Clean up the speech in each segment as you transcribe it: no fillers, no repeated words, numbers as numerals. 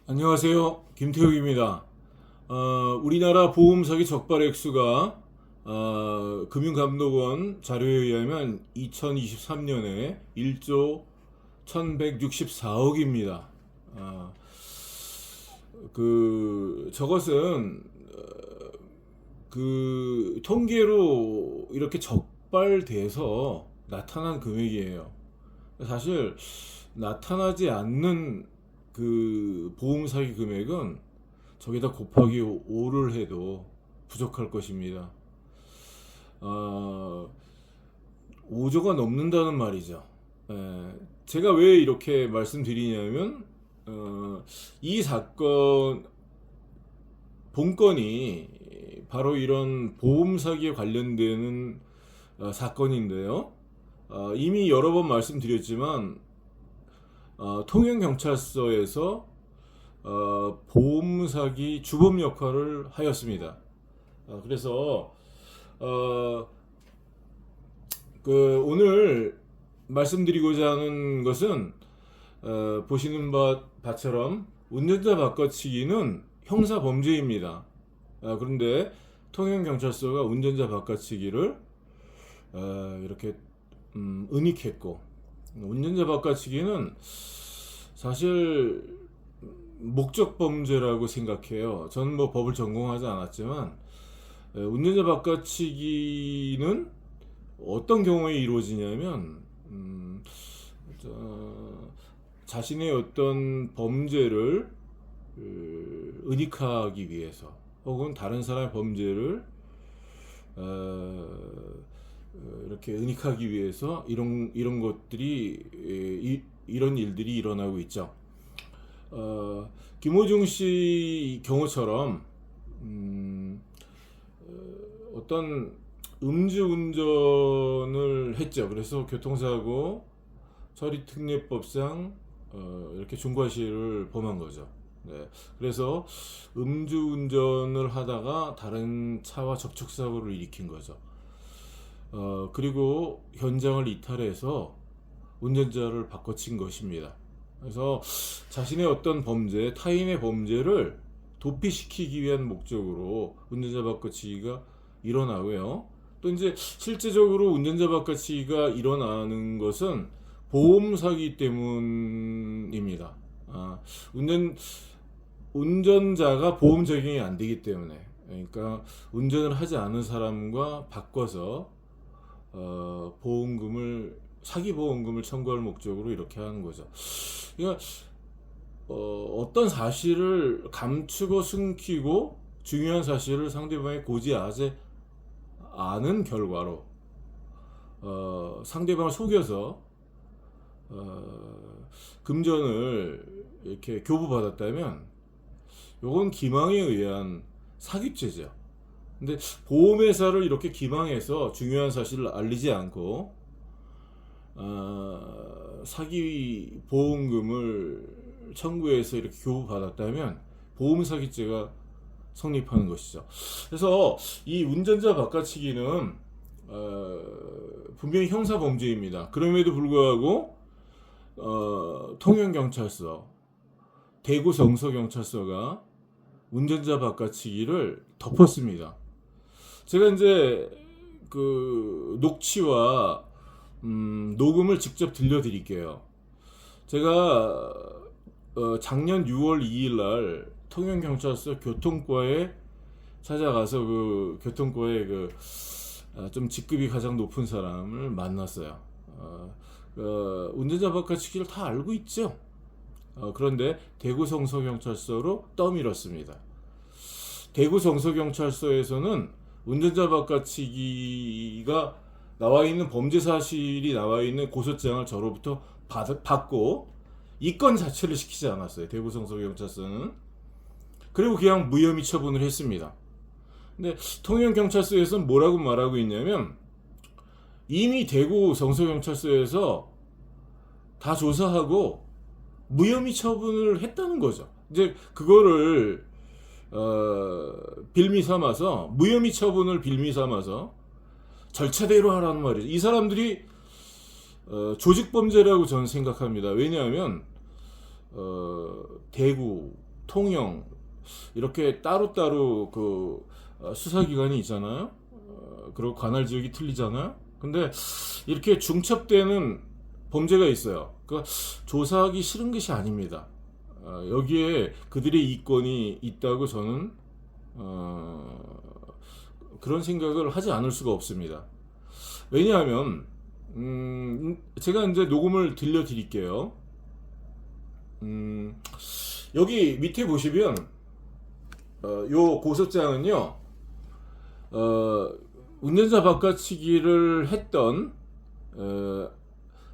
안녕하세요. 김태욱입니다. 우리나라 보험사기 적발 액수가 금융감독원 자료에 의하면 2023년에 1조 1164억입니다. 저것은 그 통계로 이렇게 적발돼서 나타난 금액이에요. 사실 나타나지 않는 그 보험 사기 금액은 저기다 곱하기 5를 해도 부족할 것입니다. 5조가 넘는다는 말이죠. 제가 왜 이렇게 말씀드리냐면 이 사건 본건이 바로 이런 보험 사기에 관련되는 사건인데요. 이미 여러 번 말씀드렸지만 통영경찰서에서 보험 사기 주범 역할을 하였습니다. 그래서 오늘 말씀드리고자 하는 것은 보시는 바처럼 운전자 바꿔치기는 형사 범죄입니다. 그런데 통영경찰서가 운전자 바꿔치기를 이렇게 은닉했고, 운전자 바꿔치기는 사실 목적 범죄라고 생각해요. 저는 뭐 법을 전공하지 않았지만 운전자 바꿔치기는 어떤 경우에 이루어지냐면 자신의 어떤 범죄를 은닉하기 위해서 혹은 다른 사람의 범죄를 이렇게 은닉하기 위해서 이런 것들이 이런 일들이 일어나고 있죠. 김호중 씨 경우처럼 어떤 음주운전을 했죠. 그래서 교통사고 처리특례법상 이렇게 중과실을 범한 거죠. 네. 그래서 음주운전을 하다가 다른 차와 접촉사고를 일으킨 거죠. 그리고 현장을 이탈해서 운전자를 바꿔친 것입니다. 그래서 자신의 어떤 범죄, 타인의 범죄를 도피시키기 위한 목적으로 운전자 바꿔치기가 일어나고요. 또 이제 실제적으로 운전자 바꿔치기가 일어나는 것은 보험 사기 때문입니다. 운전자가 보험 적용이 안 되기 때문에, 그러니까 운전을 하지 않은 사람과 바꿔서 사기 보험금을 청구할 목적으로 이렇게 하는 거죠. 그러니까 어떤 사실을 감추고 숨기고 중요한 사실을 상대방에 고지하지 않은 결과로 상대방을 속여서 금전을 이렇게 교부받았다면 요건 기망에 의한 사기죄죠. 근데 보험회사를 이렇게 기망해서 중요한 사실을 알리지 않고 사기 보험금을 청구해서 이렇게 교부받았다면 보험 사기죄가 성립하는 것이죠. 그래서 이 운전자 바꿔치기는 분명히 형사 범죄입니다. 그럼에도 불구하고 통영경찰서, 대구 성서경찰서가 운전자 바꿔치기를 덮었습니다. 제가 이제 그 녹취와 녹음을 직접 들려드릴게요. 제가 작년 6월 2일 날 통영경찰서 교통과에 찾아가서 그 교통과에 좀 직급이 가장 높은 사람을 만났어요. 운전자 바꿔치기를 다 알고 있죠. 그런데 대구 성서경찰서로 떠밀었습니다. 대구 성서경찰서에서는 운전자 바꿔치기가 나와 있는 범죄 사실이 나와 있는 고소장을 저로부터 받고 이 건 자체를 시키지 않았어요. 대구 성서경찰서는. 그리고 그냥 무혐의 처분을 했습니다. 근데 통영경찰서에서는 뭐라고 말하고 있냐면 이미 대구 성서경찰서에서 다 조사하고 무혐의 처분을 했다는 거죠. 이제 그거를 빌미 삼아서 무혐의 처분을 빌미 삼아서 절차대로 하라는 말이죠. 이 사람들이 조직범죄라고 저는 생각합니다. 왜냐하면 대구 통영 이렇게 따로따로 그 수사기관이 있잖아요. 그리고 관할 지역이 틀리잖아요. 근데 이렇게 중첩되는 범죄가 있어요. 그 조사하기 싫은 것이 아닙니다. 여기에 그들의 이권이 있다고 저는 그런 생각을 하지 않을 수가 없습니다. 왜냐하면 제가 이제 녹음을 들려드릴게요. 여기 밑에 보시면 요 고소장은요, 운전자 바꿔치기를 했던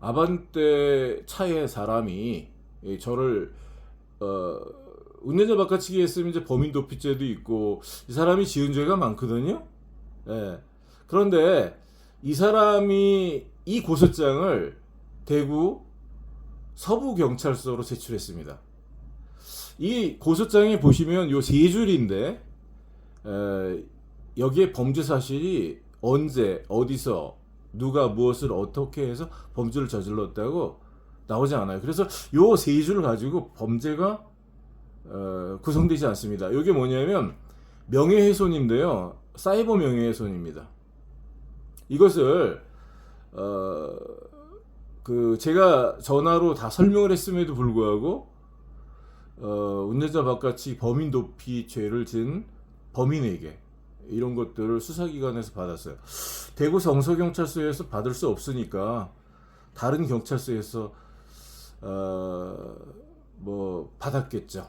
아반떼 차의 사람이 저를 운전자 바꿔치기 했으면 이제 범인 도피죄도 있고 이 사람이 지은 죄가 많거든요. 예. 그런데 이 사람이 이 고소장을 대구 서부경찰서로 제출했습니다. 이 고소장에 보시면 요 세 줄인데 여기에 범죄 사실이 언제 어디서 누가 무엇을 어떻게 해서 범죄를 저질렀다고 나오지 않아요. 그래서 요 세 줄을 가지고 범죄가 구성되지 않습니다. 이게 뭐냐면 명예훼손인데요, 사이버 명예훼손입니다. 이것을 그 제가 전화로 다 설명을 했음에도 불구하고 운전자 바깥이 범인 도피 죄를 지은 범인에게 이런 것들을 수사기관에서 받았어요. 대구 성서경찰서에서 받을 수 없으니까 다른 경찰서에서 뭐 받았겠죠.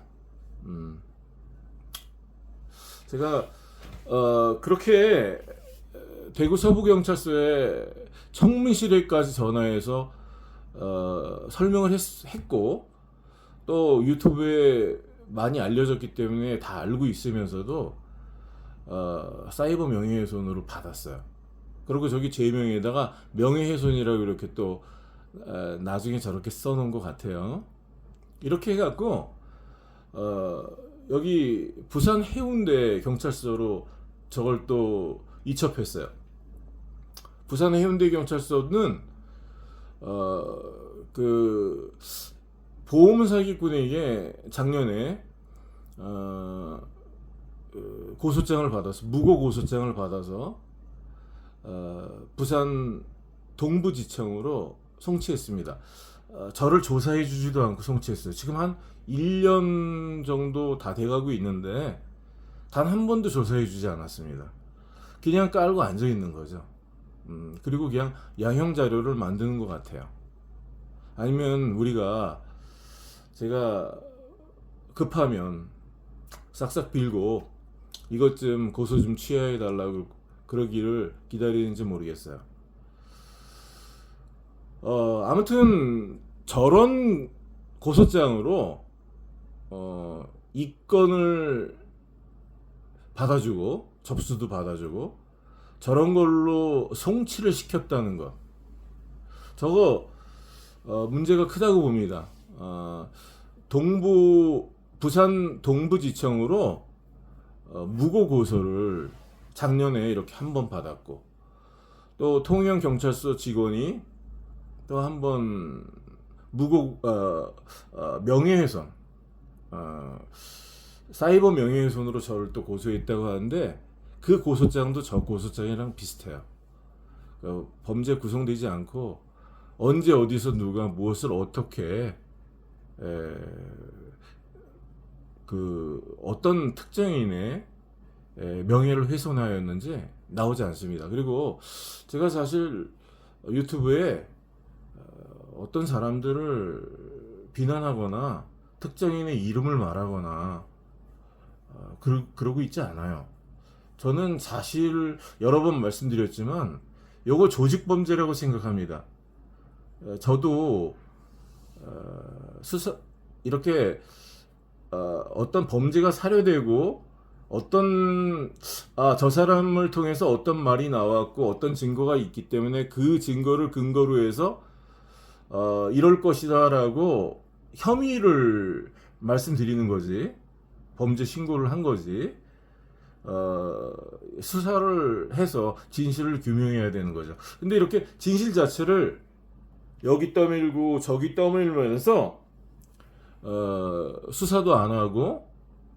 제가 그렇게 대구 서부경찰서에 청문실에까지 전화해서 설명을 했고 또 유튜브에 많이 알려졌기 때문에 다 알고 있으면서도 사이버 명예훼손으로 받았어요. 그리고 저기 제명에다가 명예훼손이라고 이렇게 또 나중에 저렇게 써놓은 것 같아요. 이렇게 해갖고 여기 부산 해운대 경찰서로 저걸 또 이첩했어요. 부산 해운대 경찰서는 그 보험 사기꾼에게 작년에 고소장을 받아서 무고 고소장을 받아서 부산 동부지청으로 송치했습니다. 저를 조사해 주지도 않고 송치했어요. 지금 한 1년 정도 다 돼가고 있는데 단 한 번도 조사해 주지 않았습니다. 그냥 깔고 앉아 있는 거죠. 그리고 그냥 양형 자료를 만드는 것 같아요. 아니면 우리가 제가 급하면 싹싹 빌고 이것 좀 고소 좀 취하해 달라고 그러기를 기다리는지 모르겠어요. 아무튼 저런 고소장으로 이건을 받아주고 접수도 받아주고 저런 걸로 송치를 시켰다는 것, 저거 문제가 크다고 봅니다. 부산 동부지청으로 무고 고소를 작년에 이렇게 한 번 받았고 또 통영 경찰서 직원이 또 한 번 무고 명예훼손 사이버 명예훼손으로 저를 또 고소했다고 하는데 그 고소장도 저 고소장이랑 비슷해요. 범죄 구성되지 않고 언제 어디서 누가 무엇을 어떻게 그 어떤 특정인의 명예를 훼손하였는지 나오지 않습니다. 그리고 제가 사실 유튜브에 어떤 사람들을 비난하거나 특정인의 이름을 말하거나 그러고 있지 않아요. 저는 사실 여러 번 말씀드렸지만 요거 조직범죄라고 생각합니다. 저도 수사 이렇게 어떤 범죄가 사료되고 어떤 저 사람을 통해서 어떤 말이 나왔고 어떤 증거가 있기 때문에 그 증거를 근거로 해서 이럴 것이다라고 혐의를 말씀드리는 거지, 범죄 신고를 한 거지, 수사를 해서 진실을 규명해야 되는 거죠. 근데 이렇게 진실 자체를 여기 떠밀고 저기 떠밀면서 수사도 안 하고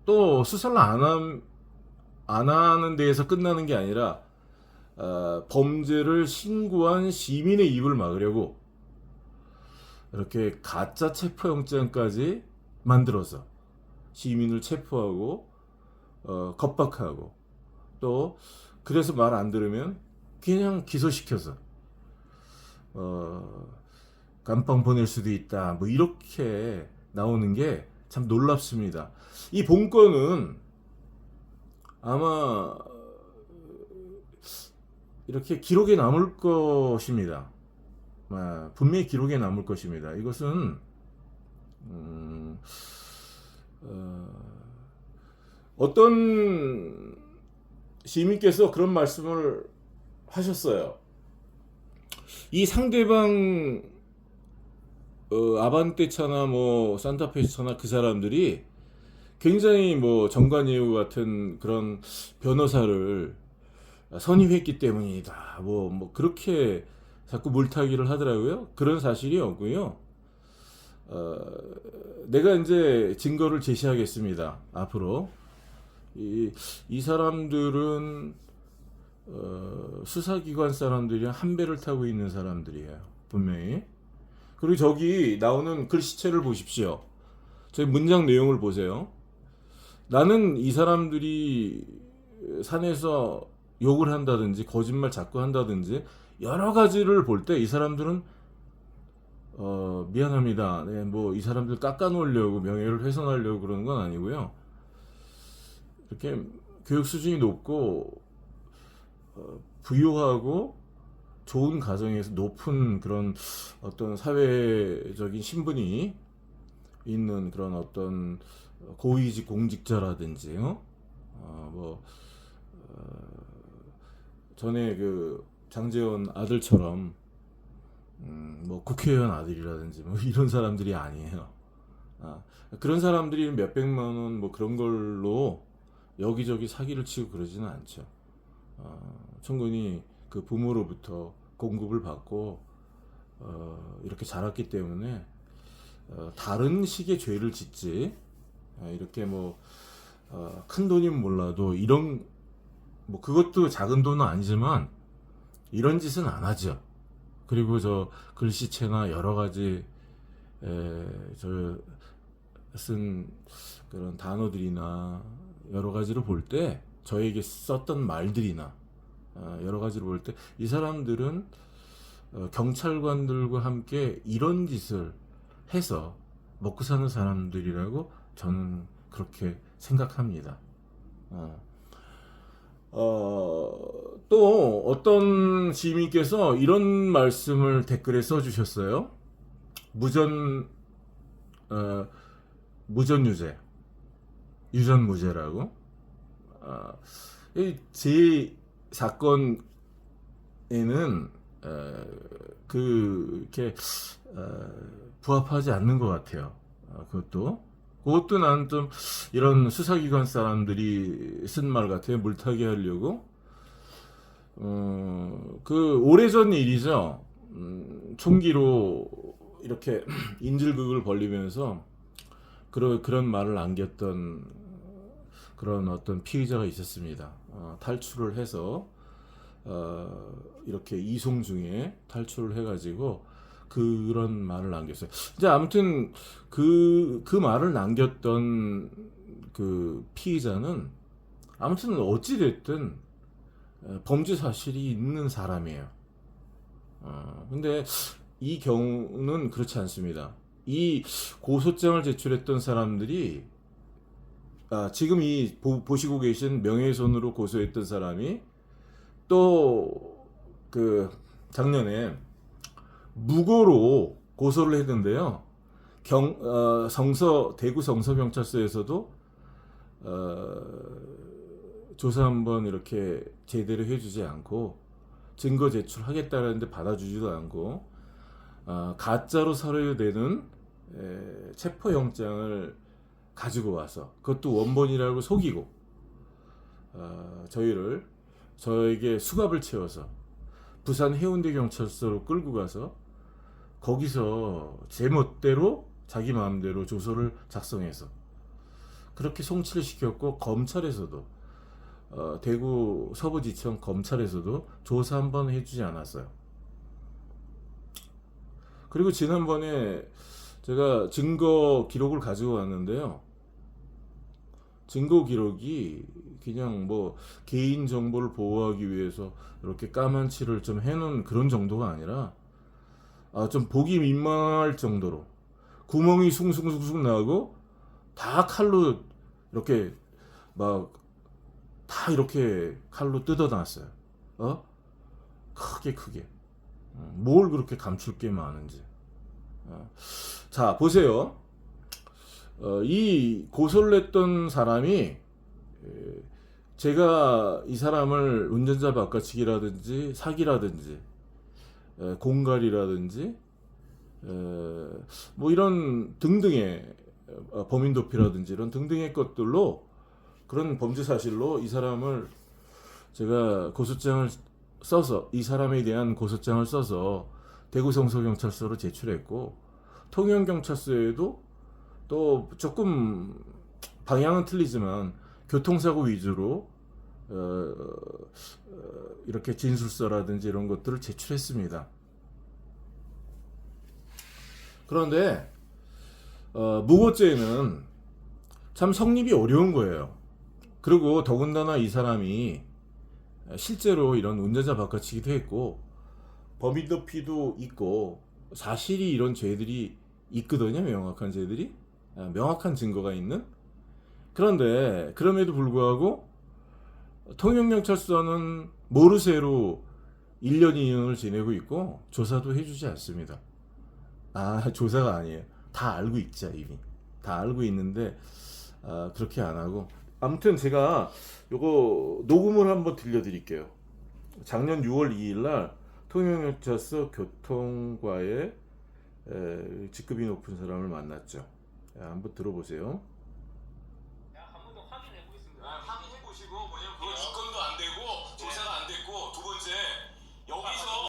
또 수사를 안 하는 데에서 끝나는 게 아니라 범죄를 신고한 시민의 입을 막으려고 이렇게 가짜 체포영장까지 만들어서 시민을 체포하고 겁박하고 또 그래서 말 안 들으면 그냥 기소시켜서 감방 보낼 수도 있다. 뭐 이렇게 나오는 게 참 놀랍습니다. 이 본건은 아마 이렇게 기록에 남을 것입니다. 분명히 기록에 남을 것입니다. 이것은 어떤 시민께서 그런 말씀을 하셨어요. 이 상대방 아반떼차나 뭐 산타페차나 그 사람들이 굉장히 뭐 정관예우 같은 그런 변호사를 선임했기 때문이다. 뭐 그렇게 자꾸 물타기를 하더라고요. 그런 사실이 없고요. 내가 이제 증거를 제시하겠습니다. 앞으로 이 사람들은 수사기관 사람들이랑 한 배를 타고 있는 사람들이에요. 분명히. 그리고 저기 나오는 글씨체를 보십시오. 저희 문장 내용을 보세요. 나는 이 사람들이 산에서 욕을 한다든지 거짓말 자꾸 한다든지 여러 가지를 볼 때 이 사람들은 미안합니다. 네, 뭐 이 사람들 깎아놓으려고 명예를 훼손하려고 그러는 건 아니고요. 이렇게 교육 수준이 높고 부유하고 좋은 가정에서 높은 그런 어떤 사회적인 신분이 있는 그런 어떤 고위직 공직자라든지 전에 그 장제원 아들처럼 뭐 국회의원 아들이라든지 뭐 이런 사람들이 아니에요. 그런 사람들이 몇백만 원 뭐 그런 걸로 여기저기 사기를 치고 그러지는 않죠. 충분히 그 부모로부터 공급을 받고 이렇게 자랐기 때문에 다른 식의 죄를 짓지 이렇게 뭐 큰 돈이면 몰라도 이런 뭐 그것도 작은 돈은 아니지만 이런 짓은 안 하죠. 그리고 저 글씨체나 여러 가지 저 쓴 그런 단어들이나 여러 가지를 볼 때 저에게 썼던 말들이나 여러 가지를 볼 때 이 사람들은 경찰관들과 함께 이런 짓을 해서 먹고 사는 사람들이라고 저는 그렇게 생각합니다. 또 어떤 시민께서 이런 말씀을 댓글에 써주셨어요. 무전유죄, 유전무죄라고. 제 사건에는 그렇게 부합하지 않는 것 같아요. 그것도 나는 좀 이런 수사기관 사람들이 쓴 말 같아요. 물타기 하려고. 그 오래전 일이죠. 총기로 이렇게 인질극을 벌리면서 그런 말을 남겼던 그런 어떤 피의자가 있었습니다. 탈출을 해서 이렇게 이송 중에 탈출을 해가지고 그런 말을 남겼어요. 이제 아무튼 그 말을 남겼던 그 피의자는 아무튼 어찌 됐든 범죄 사실이 있는 사람이에요. 근데 이 경우는 그렇지 않습니다. 이 고소장을 제출했던 사람들이 지금 이 보시고 계신 명예훼손으로 고소했던 사람이 또 그 작년에 무고로 고소를 했는데요. 대구 성서경찰서에서도 조사 한번 이렇게 제대로 해주지 않고 증거 제출하겠다는데 받아주지도 않고 가짜로 서류되는 체포영장을 가지고 와서 그것도 원본이라고 속이고 저에게 수갑을 채워서 부산 해운대 경찰서로 끌고 가서 거기서 제멋대로 자기 마음대로 조서를 작성해서 그렇게 송치를 시켰고 검찰에서도 대구 서부지청 검찰에서도 조사 한번 해주지 않았어요. 그리고 지난번에 제가 증거 기록을 가지고 왔는데요. 증거 기록이 그냥 뭐 개인 정보를 보호하기 위해서 이렇게 까만칠을 좀 해놓은 그런 정도가 아니라 좀 보기 민망할 정도로 구멍이 숭숭숭숭 나고 다 칼로 이렇게 막 다 이렇게 칼로 뜯어놨어요. 크게 뭘 그렇게 감출 게 많은지. 자, 보세요. 이 고소를 했던 사람이 제가 이 사람을 운전자 바꿔치기라든지 사기라든지 공갈이라든지 뭐 이런 등등의 범인 도피라든지 이런 등등의 것들로 그런 범죄 사실로 이 사람을 제가 고소장을 써서 이 사람에 대한 고소장을 써서 대구 성서경찰서로 제출했고 통영경찰서에도 또 조금 방향은 틀리지만 교통사고 위주로 이렇게 진술서라든지 이런 것들을 제출했습니다. 그런데 무고죄는 참 성립이 어려운 거예요. 그리고 더군다나 이 사람이 실제로 이런 운전자 바꿔치기도 했고 범인 도피도 있고 사실이 이런 죄들이 있거든요. 명확한 죄들이 명확한 증거가 있는. 그런데 그럼에도 불구하고 통영경찰서는 모르쇠로 1년 2년을 지내고 있고 조사도 해주지 않습니다. 조사가 아니에요. 다 알고 있죠. 이미 다 알고 있는데 그렇게 안 하고. 아무튼 제가 요거 녹음을 한번 들려드릴게요. 작년 6월 2일 날 통영경찰서 교통과에 직급이 높은 사람을 만났죠. 한번 들어보세요. 한번 더 확인해 보겠습니다. 확인해 보시고 뭐냐면 그거